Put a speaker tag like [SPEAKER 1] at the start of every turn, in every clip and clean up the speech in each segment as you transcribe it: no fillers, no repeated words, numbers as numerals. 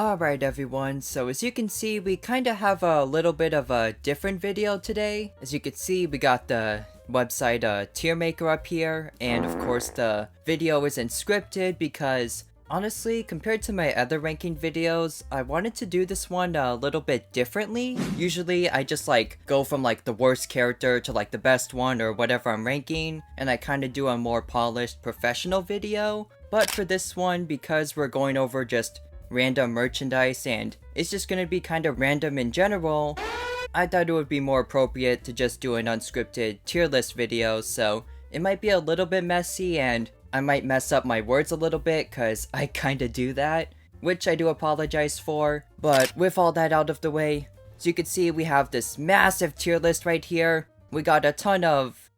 [SPEAKER 1] Alright everyone, so as you can see, we kinda have a little bit of a different video today. As you can see, we got the website tier maker up here, and of course the video isn't scripted because honestly, compared to my other ranking videos, I wanted to do this one a little bit differently. Usually I just go from the worst character to the best one or whatever I'm ranking, and I kinda do a more polished professional video. But for this one, because we're going over just random merchandise and it's just gonna be kind of random in general, I thought it would be more appropriate to just do an unscripted tier list video, so it might be a little bit messy and I might mess up my words a little bit cause I kinda do that, which I do apologize for. But with all that out of the way, as you can see, we have this massive tier list right here. We got a ton of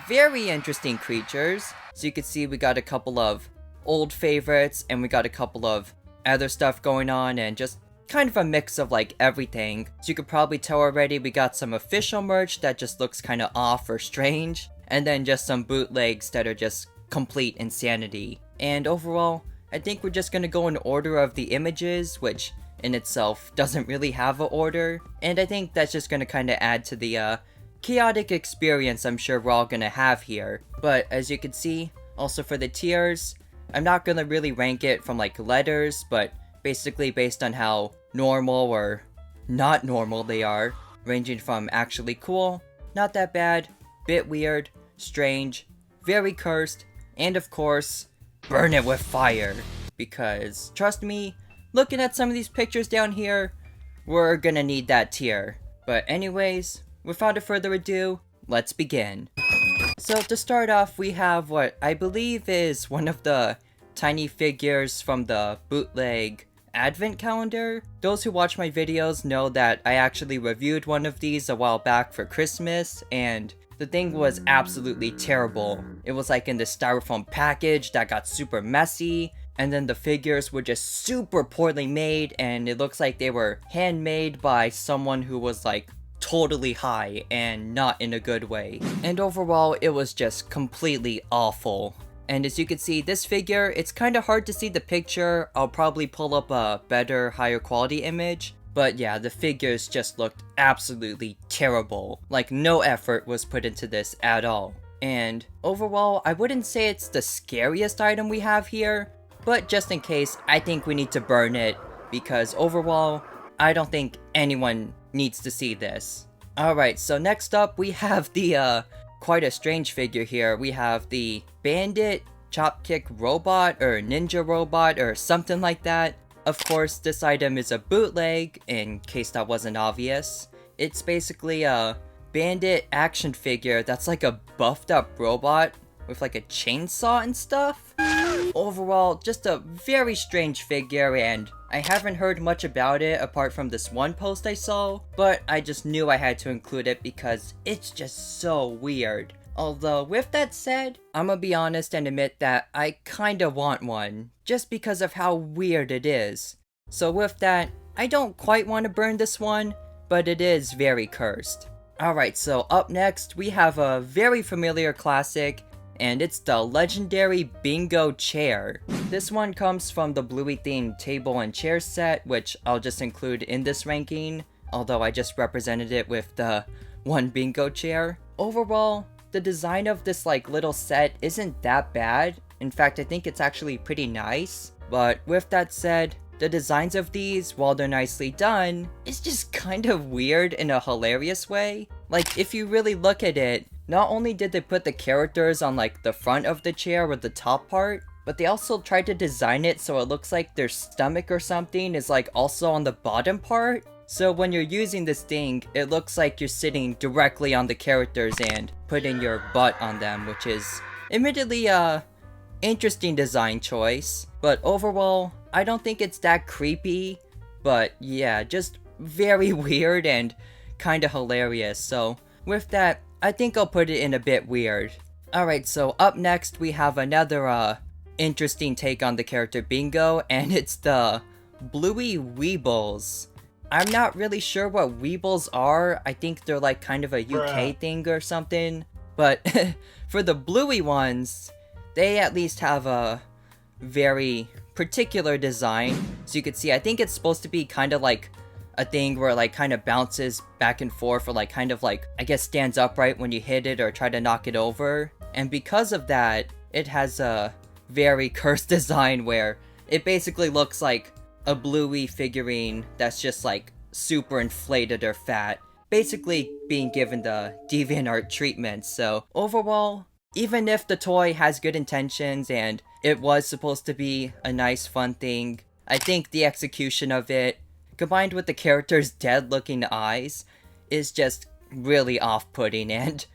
[SPEAKER 1] very interesting creatures. So you can see we got a couple of old favorites and we got a couple of other stuff going on and just kind of a mix of everything. So you could probably tell already we got some official merch that just looks kind of off or strange, and then just some bootlegs that are just complete insanity. And overall, I think we're just gonna go in order of the images, which in itself doesn't really have an order, and I think that's just gonna kind of add to the chaotic experience I'm sure we're all gonna have here. But as you can see, also for the tiers, I'm not gonna really rank it from letters, but basically based on how normal or not normal they are, ranging from actually cool, not that bad, bit weird, strange, very cursed, and of course, burn it with fire. Because, trust me, looking at some of these pictures down here, we're gonna need that tier. But anyways, without further ado, let's begin. So to start off, we have what I believe is one of the tiny figures from the bootleg advent calendar. Those who watch my videos know that I actually reviewed one of these a while back for Christmas, and the thing was absolutely terrible. It was in this styrofoam package that got super messy, and then the figures were just super poorly made, and it looks like they were handmade by someone who was totally high and not in a good way. And overall, it was just completely awful. And as you can see, this figure, it's kind of hard to see the picture. I'll probably pull up a better, higher quality image. But yeah, the figures just looked absolutely terrible. No effort was put into this at all. And overall, I wouldn't say it's the scariest item we have here, but just in case, I think we need to burn it, because overall, I don't think anyone needs to see this. Alright, so next up, we have the, quite a strange figure here. We have the Bandit Chopkick Robot, or Ninja Robot, or something like that. Of course, this item is a bootleg, in case that wasn't obvious. It's basically a Bandit action figure that's a buffed up robot with a chainsaw and stuff. Overall, just a very strange figure, and I haven't heard much about it apart from this one post I saw, but I just knew I had to include it because it's just so weird. Although, with that said, I'm gonna be honest and admit that I kinda want one, just because of how weird it is. So with that, I don't quite want to burn this one, but it is very cursed. Alright, so up next, we have a very familiar classic, and it's the legendary Bingo Chair. This one comes from the Bluey themed table and chair set, which I'll just include in this ranking, although I just represented it with the one bingo chair. Overall, the design of this little set isn't that bad. In fact, I think it's actually pretty nice. But with that said, the designs of these, while they're nicely done, is just kind of weird in a hilarious way. If you really look at it, not only did they put the characters on the front of the chair or the top part, but they also tried to design it so it looks like their stomach or something is also on the bottom part. So when you're using this thing, it looks like you're sitting directly on the characters and putting your butt on them, which is admittedly a interesting design choice. But overall, I don't think it's that creepy, but yeah, just very weird and kinda hilarious. So with that, I think I'll put it in a bit weird. Alright, so up next we have another interesting take on the character Bingo, and it's the Bluey Weebles. I'm not really sure what Weebles are. I think they're kind of a UK thing or something. But for the Bluey ones, they at least have a very particular design. So you can see, I think it's supposed to be kind of like a thing where it like kind of bounces back and forth, or like kind of like, I guess, stands upright when you hit it or try to knock it over. And because of that, it has a very cursed design where it basically looks like a Bluey figurine that's just like super inflated or fat, basically being given the DeviantArt treatment. So overall, even if the toy has good intentions and it was supposed to be a nice fun thing, I think the execution of it, combined with the character's dead looking eyes, is just really off-putting and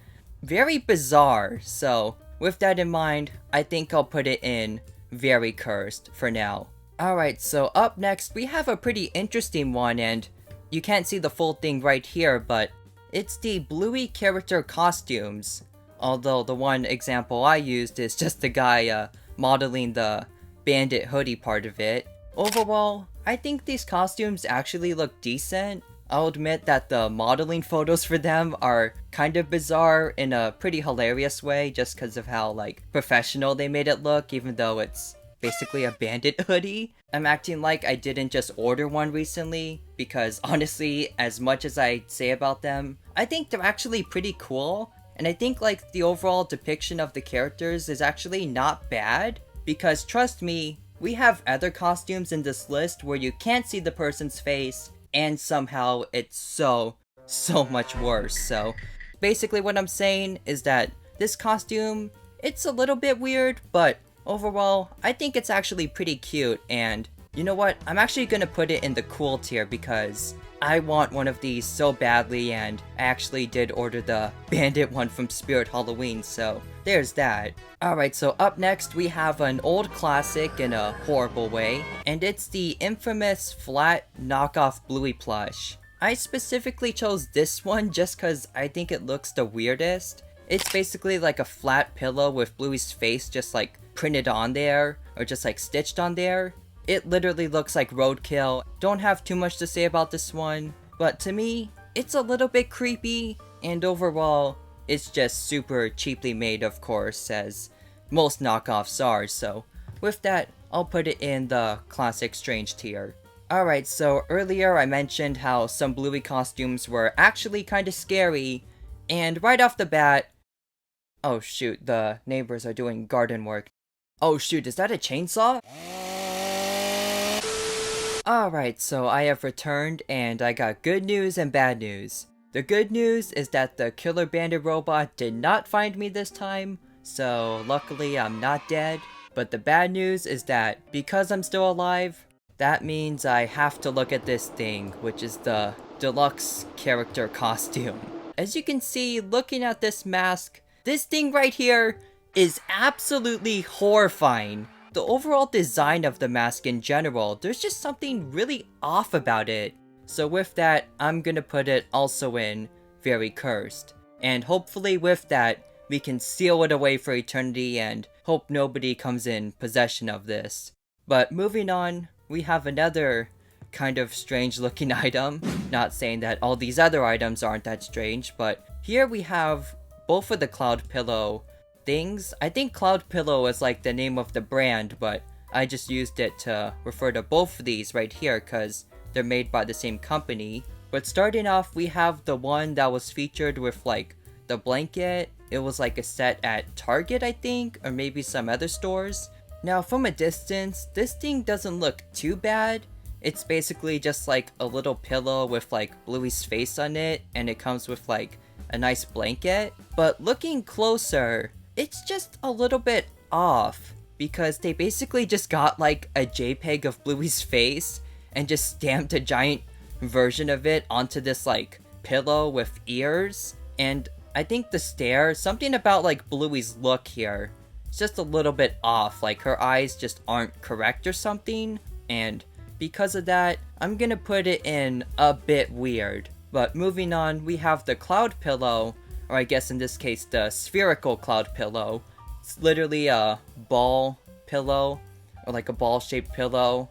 [SPEAKER 1] very bizarre. So with that in mind, I think I'll put it in very cursed for now. Alright, so up next we have a pretty interesting one, and you can't see the full thing right here, but it's the Bluey character costumes. Although the one example I used is just the guy modeling the bandit hoodie part of it. Overall, I think these costumes actually look decent. I'll admit that the modeling photos for them are kind of bizarre in a pretty hilarious way, just because of how like professional they made it look, even though it's basically a bandit hoodie. I'm acting like I didn't just order one recently, because honestly, as much as I say about them, I think they're actually pretty cool. And I think like the overall depiction of the characters is actually not bad, because trust me, we have other costumes in this list where you can't see the person's face, and somehow it's so much worse. So basically what I'm saying is that this costume, it's a little bit weird, but overall, I think it's actually pretty cute. And you know what? I'm actually gonna put it in the cool tier because I want one of these so badly, and I actually did order the bandit one from Spirit Halloween, so there's that. Alright, so up next we have an old classic in a horrible way, and it's the infamous flat knockoff Bluey plush. I specifically chose this one just because I think it looks the weirdest. It's basically like a flat pillow with Bluey's face just like printed on there, or just like stitched on there. It literally looks like roadkill. Don't have too much to say about this one, but to me, it's a little bit creepy, and overall, it's just super cheaply made, of course, as most knockoffs are. So with that, I'll put it in the classic strange tier. Alright, so earlier I mentioned how some Bluey costumes were actually kinda scary, and right off the bat, oh shoot, the neighbors are doing garden work. Oh shoot, is that a chainsaw? Alright, so I have returned, and I got good news and bad news. The good news is that the killer bandit robot did not find me this time, so luckily I'm not dead. But the bad news is that because I'm still alive, that means I have to look at this thing, which is the deluxe character costume. As you can see, looking at this mask, this thing right here is absolutely horrifying. The overall design of the mask in general, there's just something really off about it. So with that, I'm gonna put it also in very cursed. And hopefully with that, we can seal it away for eternity and hope nobody comes in possession of this. But moving on, we have another kind of strange looking item. Not saying that all these other items aren't that strange, but here we have both of the Cloud Pillow things. I think Cloud Pillow is like the name of the brand, but I just used it to refer to both of these right here because they're made by the same company. But starting off, we have the one that was featured with like the blanket. It was like a set at Target, I think, or maybe some other stores. Now from a distance, this thing doesn't look too bad. It's basically just like a little pillow with like Bluey's face on it, and it comes with like a nice blanket. But looking closer, it's just a little bit off, because they basically just got like a JPEG of Bluey's face and just stamped a giant version of it onto this like pillow with ears. And I think the stare, something about like Bluey's look here, it's just a little bit off, like her eyes just aren't correct or something. And because of that, I'm gonna put it in a bit weird. But moving on, we have the Cloud Pillow, or I guess in this case the spherical Cloud Pillow. It's literally a ball pillow, or like a ball shaped pillow.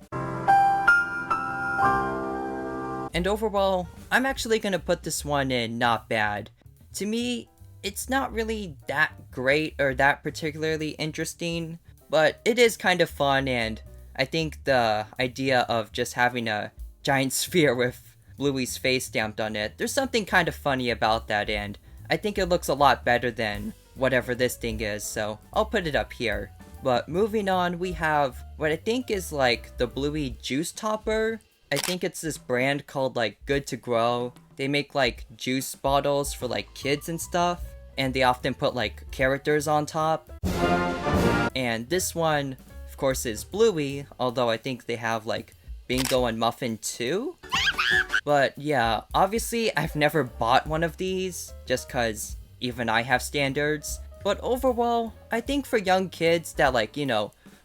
[SPEAKER 1] And overall, I'm actually gonna put this one in not bad. To me, it's not really that great or that particularly interesting, but it is kind of fun, and I think the idea of just having a giant sphere with Bluey's face stamped on it, there's something kind of funny about that, and I think it looks a lot better than whatever this thing is, so I'll put it up here. But moving on, we have what I think is like the Bluey juice topper. I think it's this brand called like Good to Grow. They make like juice bottles for like kids and stuff, and they often put like characters on top. And this one, of course, is Bluey, although I think they have like Bingo and Muffin too. But yeah, obviously I've never bought one of these, just cause even I have standards. But overall, I think for young kids that like,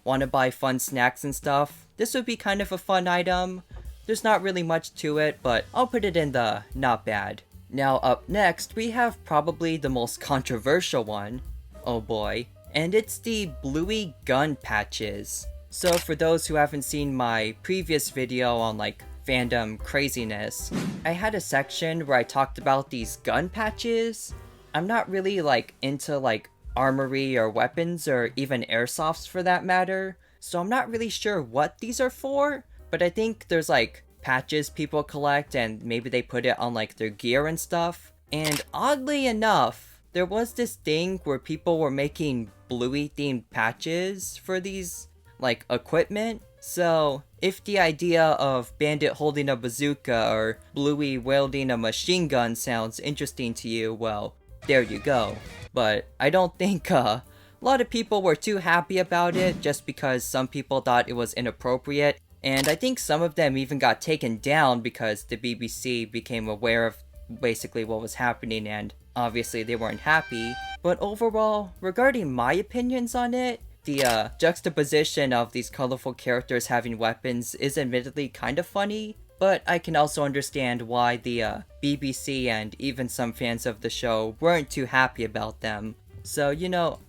[SPEAKER 1] want to buy fun snacks and stuff, this would be kind of a fun item. There's not really much to it, but I'll put it in the not bad. Now up next, we have probably the most controversial one. Oh boy. And it's the Bluey gun patches. So for those who haven't seen my previous video on like fandom craziness, I had a section where I talked about these gun patches. I'm not really like into like armory or weapons or even airsofts for that matter, so I'm not really sure what these are for, but I think there's like patches people collect and maybe they put it on like their gear and stuff. And oddly enough, there was this thing where people were making Bluey themed patches for these like equipment. So if the idea of Bandit holding a bazooka or Bluey wielding a machine gun sounds interesting to you, well, there you go. But I don't think a lot of people were too happy about it, just because some people thought it was inappropriate, and I think some of them even got taken down because the BBC became aware of basically what was happening, and obviously they weren't happy. But overall, regarding my opinions on it, the juxtaposition of these colorful characters having weapons is admittedly kind of funny, but I can also understand why the BBC and even some fans of the show weren't too happy about them. So,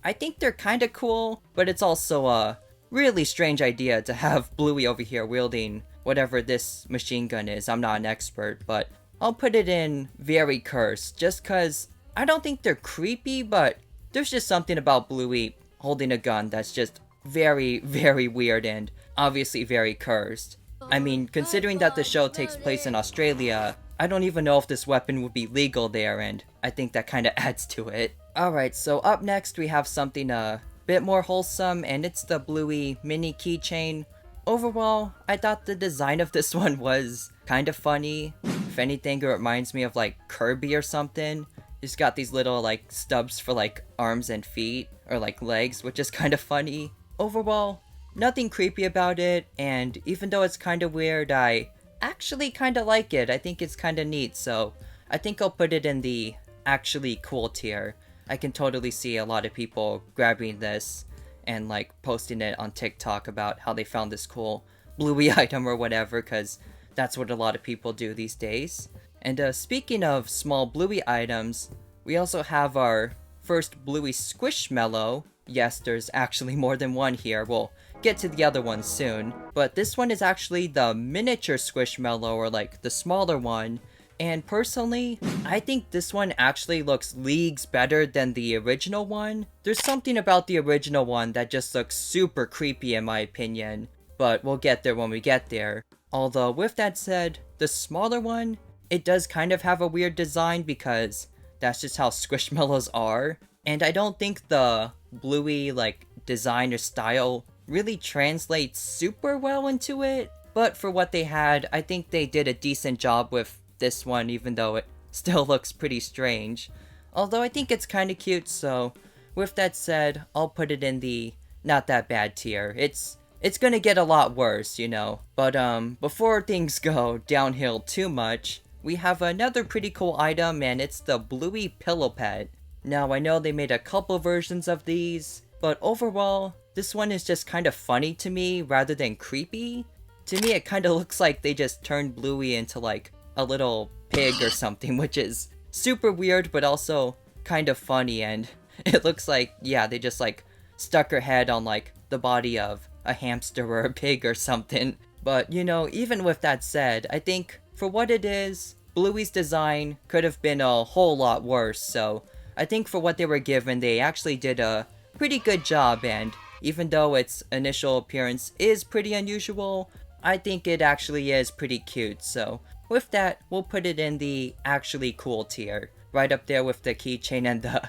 [SPEAKER 1] I think they're kinda cool, but it's also a really strange idea to have Bluey over here wielding whatever this machine gun is. I'm not an expert, but I'll put it in very cursed, just cause I don't think they're creepy, but there's just something about Bluey holding a gun that's just very, very weird and obviously very cursed. I mean, considering that the show takes place in Australia, I don't even know if this weapon would be legal there, and I think that kinda adds to it. Alright, so up next we have something a bit more wholesome, and it's the Bluey mini keychain. Overall, I thought the design of this one was kind of funny. If anything, it reminds me of like Kirby or something. It's got these little like stubs for like arms and feet, or like legs, which is kind of funny. Overall, nothing creepy about it, and even though it's kind of weird, I actually kind of like it. I think it's kind of neat, so I think I'll put it in the actually cool tier. I can totally see a lot of people grabbing this and like posting it on TikTok about how they found this cool Bluey item or whatever, because that's what a lot of people do these days. And speaking of small Bluey items, we also have our first Bluey Squishmallow. Yes, there's actually more than one here. We'll get to the other one soon. But this one is actually the miniature Squishmallow, or like the smaller one. And personally, I think this one actually looks leagues better than the original one. There's something about the original one that just looks super creepy in my opinion. But we'll get there when we get there. Although with that said, the smaller one, it does kind of have a weird design because that's just how Squishmallows are. And I don't think the Bluey like design or style really translates super well into it. But for what they had, I think they did a decent job with this one, even though it still looks pretty strange. Although I think it's kind of cute, so with that said, I'll put it in the not that bad tier. It's gonna get a lot worse, But before things go downhill too much, we have another pretty cool item, and it's the Bluey Pillow Pet. Now, I know they made a couple versions of these, but overall, this one is just kind of funny to me rather than creepy. To me, it kind of looks like they just turned Bluey into like a little pig or something, which is super weird but also kind of funny, and it looks like, yeah, they just like stuck her head on like the body of a hamster or a pig or something. But even with that said, I think for what it is, Bluey's design could have been a whole lot worse, so I think for what they were given, they actually did a pretty good job, and even though its initial appearance is pretty unusual, I think it actually is pretty cute. So with that, we'll put it in the actually cool tier, right up there with the keychain and the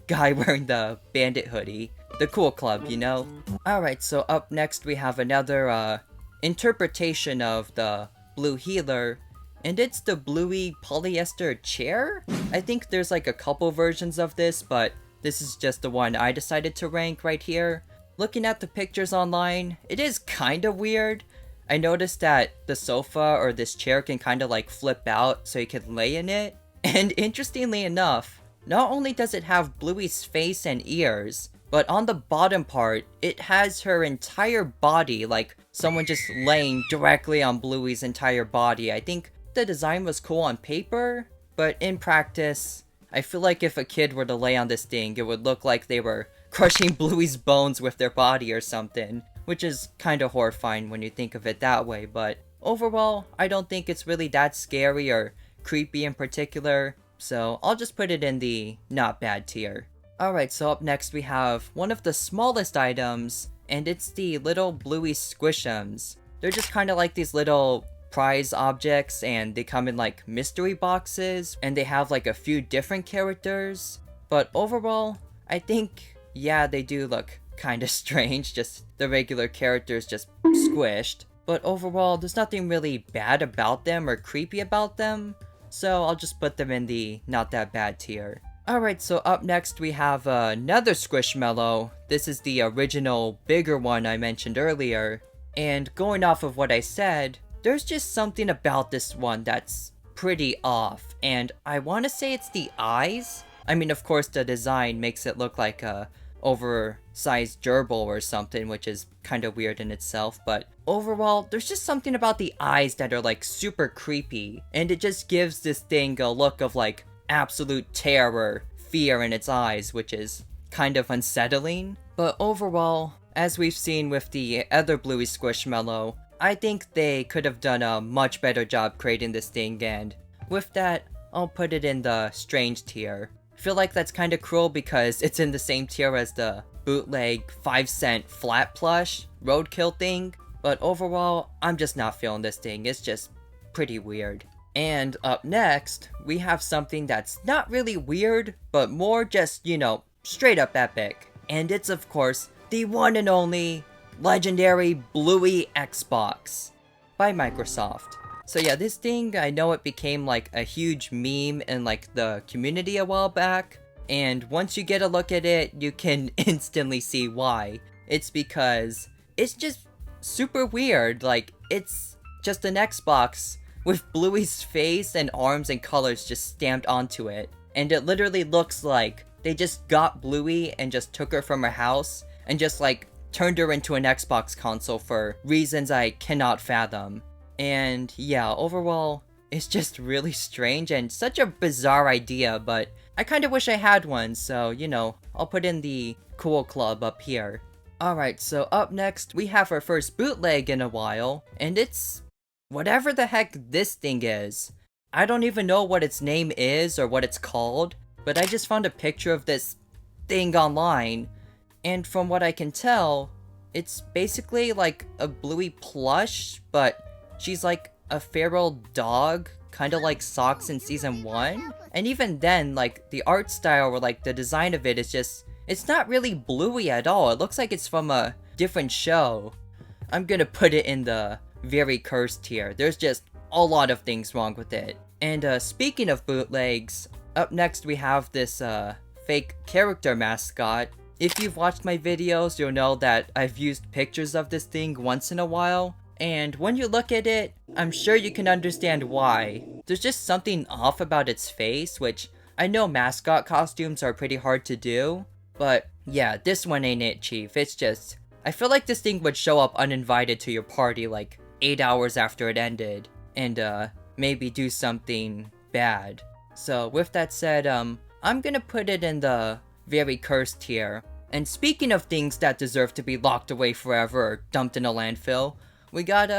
[SPEAKER 1] guy wearing the bandit hoodie. The cool club, you know? Alright, so up next we have another interpretation of the blue healer, and it's the Bluey polyester chair? I think there's like a couple versions of this, but this is just the one I decided to rank right here. Looking at the pictures online, it is kinda weird. I noticed that the sofa or this chair can kinda like flip out so you can lay in it. And interestingly enough, not only does it have Bluey's face and ears, but on the bottom part, it has her entire body, like someone just laying directly on Bluey's entire body. I think the design was cool on paper, but in practice, I feel like if a kid were to lay on this thing, it would look like they were crushing Bluey's bones with their body or something, which is kinda horrifying when you think of it that way, but overall, I don't think it's really that scary or creepy in particular, so I'll just put it in the not bad tier. Alright, so up next we have one of the smallest items, and it's the little Bluey Squishums. They're just kinda like these little prize objects, and they come in like mystery boxes, and they have like a few different characters, but overall, I think, yeah, they do look kinda strange, just the regular characters just squished, but overall, there's nothing really bad about them or creepy about them, so I'll just put them in the not that bad tier. Alright, so up next we have another Squishmallow. This is the original bigger one I mentioned earlier, and going off of what I said, there's just something about this one that's pretty off, and I want to say it's the eyes. I mean, of course the design makes it look like a oversized gerbil or something, which is kind of weird in itself, but overall, there's just something about the eyes that are like super creepy, and it just gives this thing a look of like absolute terror, fear in its eyes, which is kind of unsettling. But overall, as we've seen with the other Bluey Squishmallow, I think they could have done a much better job creating this thing, and with that, I'll put it in the strange tier. I feel like that's kinda cruel because it's in the same tier as the bootleg 5-cent flat plush roadkill thing, but overall, I'm just not feeling this thing. It's just pretty weird. And up next, we have something that's not really weird, but more just, you know, straight up epic. And it's of course, the one and only legendary Bluey Xbox by Microsoft. So yeah, this thing, I know it became like a huge meme in like the community a while back, and once you get a look at it, you can instantly see why. It's because it's just super weird. Like, it's just an Xbox with Bluey's face and arms and colors just stamped onto it. And it literally looks like they just got Bluey and just took her from her house and just like turned her into an Xbox console for reasons I cannot fathom. And yeah, overall, it's just really strange and such a bizarre idea, but I kinda wish I had one, so you know, I'll put in the cool club up here. Alright, so up next, we have our first bootleg in a while, and it's whatever the heck this thing is. I don't even know what its name is or what it's called, but I just found a picture of this thing online, and from what I can tell, it's basically like a Bluey plush, but she's like a feral dog, kinda like Socks in Season 1. And even then, like, the art style or like the design of it is just, it's not really Bluey at all. It looks like it's from a different show. I'm gonna put it in the very cursed tier. There's just a lot of things wrong with it. And speaking of bootlegs, up next we have this fake character mascot. If you've watched my videos, you'll know that I've used pictures of this thing once in a while, and when you look at it, I'm sure you can understand why. There's just something off about its face, which I know mascot costumes are pretty hard to do, but yeah, this one ain't it, Chief. It's just, I feel like this thing would show up uninvited to your party like 8 hours after it ended, and maybe do something bad. So with that said, I'm gonna put it in the very cursed tier. And speaking of things that deserve to be locked away forever or dumped in a landfill, we got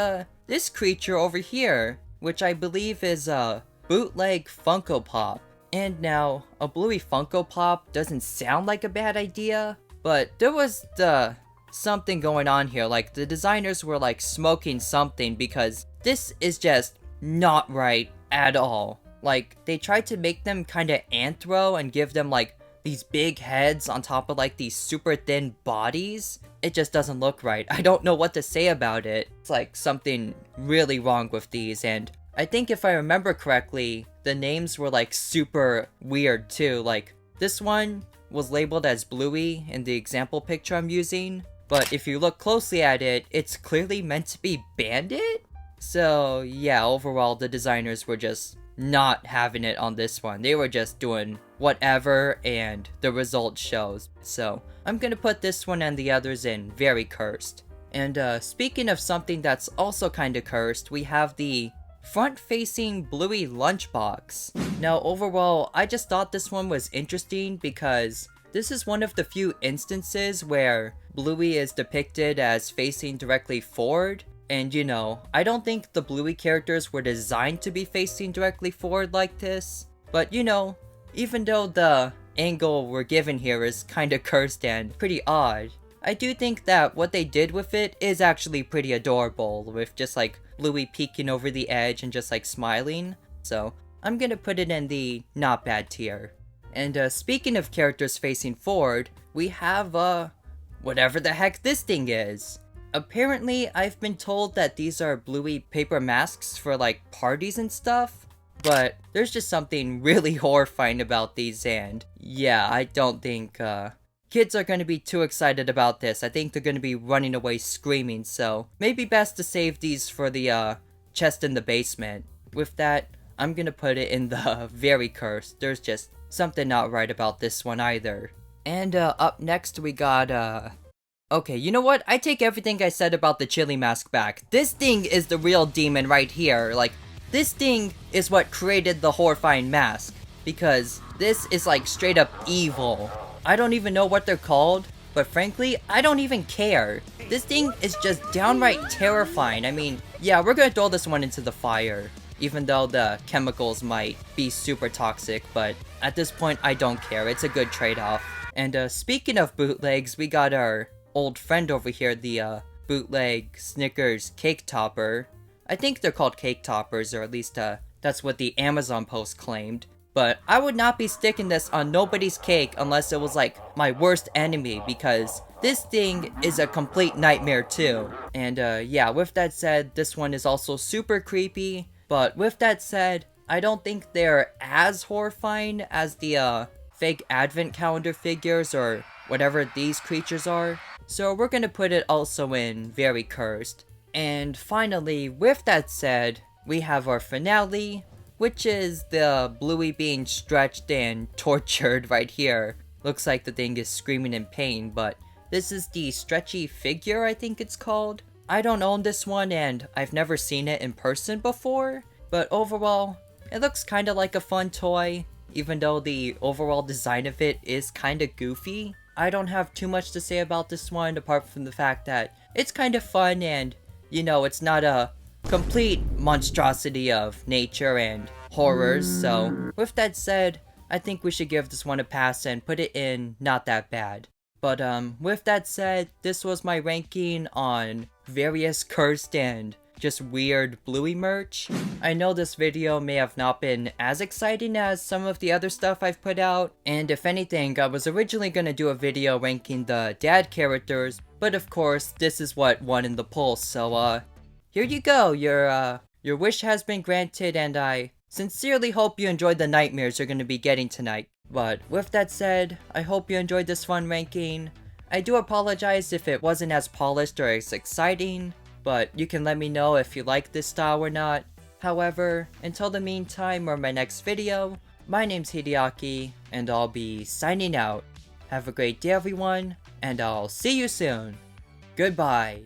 [SPEAKER 1] this creature over here, which I believe is a bootleg Funko Pop. And now, a Bluey Funko Pop doesn't sound like a bad idea, but there was the something going on here. Like, the designers were like smoking something, because this is just not right at all. Like, they tried to make them kind of anthro and give them like these big heads on top of like these super thin bodies. It just doesn't look right. I don't know what to say about it. It's like something really wrong with these, and I think if I remember correctly, the names were like super weird too. Like, this one was labeled as Bluey in the example picture I'm using, but if you look closely at it, it's clearly meant to be Bandit? So yeah, overall the designers were just not having it on this one. They were just doing whatever, and the result shows. So I'm gonna put this one and the others in very cursed. And speaking of something that's also kinda cursed, we have the front-facing Bluey lunchbox. Now overall, I just thought this one was interesting because this is one of the few instances where Bluey is depicted as facing directly forward. And you know, I don't think the Bluey characters were designed to be facing directly forward like this. But you know, even though the angle we're given here is kinda cursed and pretty odd, I do think that what they did with it is actually pretty adorable, with just like Bluey peeking over the edge and just like smiling. So I'm gonna put it in the not bad tier. And speaking of characters facing forward, we have whatever the heck this thing is. Apparently, I've been told that these are Bluey paper masks for like parties and stuff, but there's just something really horrifying about these, and yeah, I don't think kids are gonna be too excited about this. I think they're gonna be running away screaming, so maybe best to save these for the chest in the basement. With that, I'm gonna put it in the very cursed. There's just something not right about this one either. And up next we got okay, you know what? I take everything I said about the chili mask back. This thing is the real demon right here. Like, this thing is what created the horrifying mask, because this is like straight up evil. I don't even know what they're called, but frankly, I don't even care. This thing is just downright terrifying. I mean, yeah, we're gonna throw this one into the fire, even though the chemicals might be super toxic, but at this point, I don't care. It's a good trade-off. And speaking of bootlegs, we got our old friend over here, the bootleg Snickers cake topper. I think they're called cake toppers, or at least that's what the Amazon post claimed. But I would not be sticking this on nobody's cake unless it was like my worst enemy, because this thing is a complete nightmare too. And yeah, with that said, this one is also super creepy. But with that said, I don't think they're as horrifying as the fake advent calendar figures or whatever these creatures are. So we're gonna put it also in very cursed. And finally, with that said, we have our finale, which is the Bluey being stretched and tortured right here. Looks like the thing is screaming in pain, but this is the stretchy figure, I think it's called. I don't own this one, and I've never seen it in person before, but overall, it looks kinda like a fun toy, even though the overall design of it is kinda goofy. I don't have too much to say about this one, apart from the fact that it's kind of fun, and, you know, it's not a complete monstrosity of nature and horrors. So with that said, I think we should give this one a pass and put it in not that bad. But with that said, this was my ranking on various cursed and just weird Bluey merch. I know this video may have not been as exciting as some of the other stuff I've put out, and if anything, I was originally gonna do a video ranking the dad characters, but of course, this is what won in the poll, so here you go, your wish has been granted, and I sincerely hope you enjoyed the nightmares you're gonna be getting tonight. But with that said, I hope you enjoyed this fun ranking. I do apologize if it wasn't as polished or as exciting, but you can let me know if you like this style or not. However, until the meantime or my next video, my name's Hideaki, and I'll be signing out. Have a great day everyone, and I'll see you soon. Goodbye.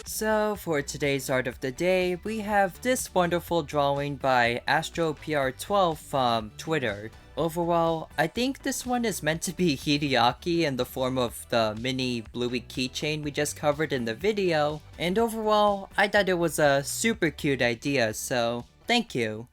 [SPEAKER 1] So, for today's art of the day, we have this wonderful drawing by AstroPR12 from Twitter. Overall, I think this one is meant to be Hideaki in the form of the mini Bluey keychain we just covered in the video, and overall, I thought it was a super cute idea, so thank you.